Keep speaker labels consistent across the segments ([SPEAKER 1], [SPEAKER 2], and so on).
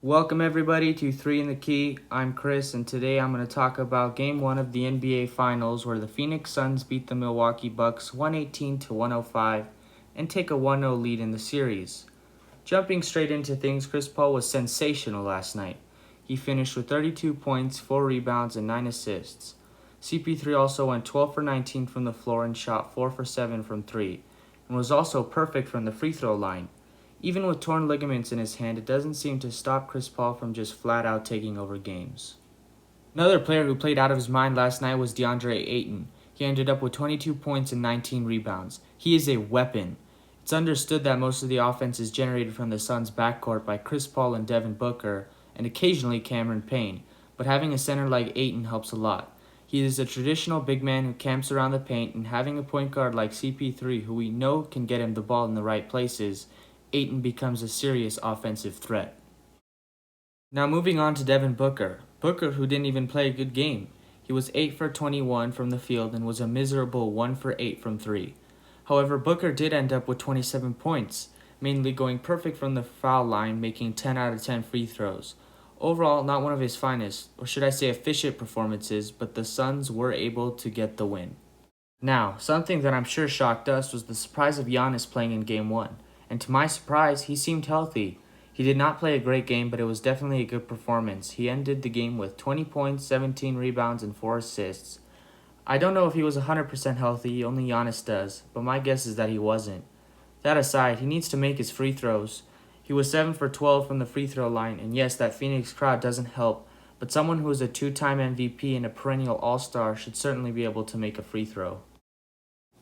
[SPEAKER 1] Welcome everybody to 3 in the Key. I'm Chris, and today I'm going to talk about Game 1 of the NBA Finals where the Phoenix Suns beat the Milwaukee Bucks 118-105 and take a 1-0 lead in the series. Jumping straight into things, Chris Paul was sensational last night. He finished with 32 points, 4 rebounds, and 9 assists. CP3 also went 12 for 19 from the floor and shot 4 for 7 from 3, and was also perfect from the free throw line. Even with torn ligaments in his hand, it doesn't seem to stop Chris Paul from just flat out taking over games. Another player who played out of his mind last night was Deandre Ayton. He ended up with 22 points and 19 rebounds. He is a weapon. It's understood that most of the offense is generated from the Suns' backcourt by Chris Paul and Devin Booker, and occasionally Cameron Payne, but having a center like Ayton helps a lot. He is a traditional big man who camps around the paint, and having a point guard like CP3 who we know can get him the ball in the right places, Ayton becomes a serious offensive threat. Now moving on to Devin Booker. Booker, who didn't even play a good game. He was 8 for 21 from the field and was a miserable 1 for 8 from 3. However, Booker did end up with 27 points, mainly going perfect from the foul line, making 10 out of 10 free throws. Overall, not one of his finest, or should I say efficient performances, but the Suns were able to get the win. Now, something that I'm sure shocked us was the surprise of Giannis playing in Game 1. And to my surprise, he seemed healthy. He did not play a great game, but it was definitely a good performance. He ended the game with 20 points, 17 rebounds, and 4 assists. I don't know if he was 100% healthy, only Giannis does, but my guess is that he wasn't. That aside, he needs to make his free throws. He was 7 for 12 from the free throw line, and yes, that Phoenix crowd doesn't help, but someone who is a 2-time MVP and a perennial All-Star should certainly be able to make a free throw.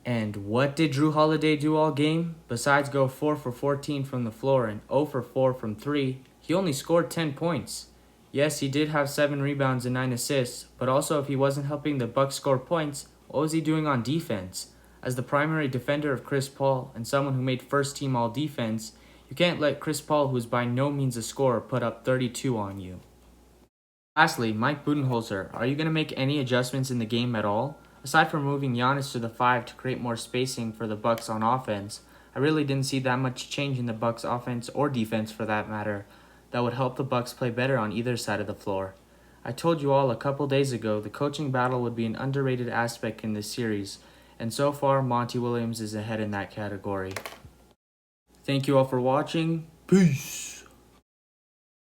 [SPEAKER 1] And what did Jrue Holiday do all game? Besides go 4 for 14 from the floor and 0 for 4 from 3, he only scored 10 points. Yes, he did have 7 rebounds and 9 assists, but also if he wasn't helping the Bucks score points, what was he doing on defense? As the primary defender of Chris Paul and someone who made first team all defense, you can't let Chris Paul, who is by no means a scorer, put up 32 on you. Lastly, Mike Budenholzer, are you going to make any adjustments in the game at all? Aside from moving Giannis to the 5 to create more spacing for the Bucks on offense, I really didn't see that much change in the Bucks offense or defense for that matter that would help the Bucks play better on either side of the floor. I told you all a couple days ago the coaching battle would be an underrated aspect in this series, and so far Monty Williams is ahead in that category. Thank you all for watching. Peace!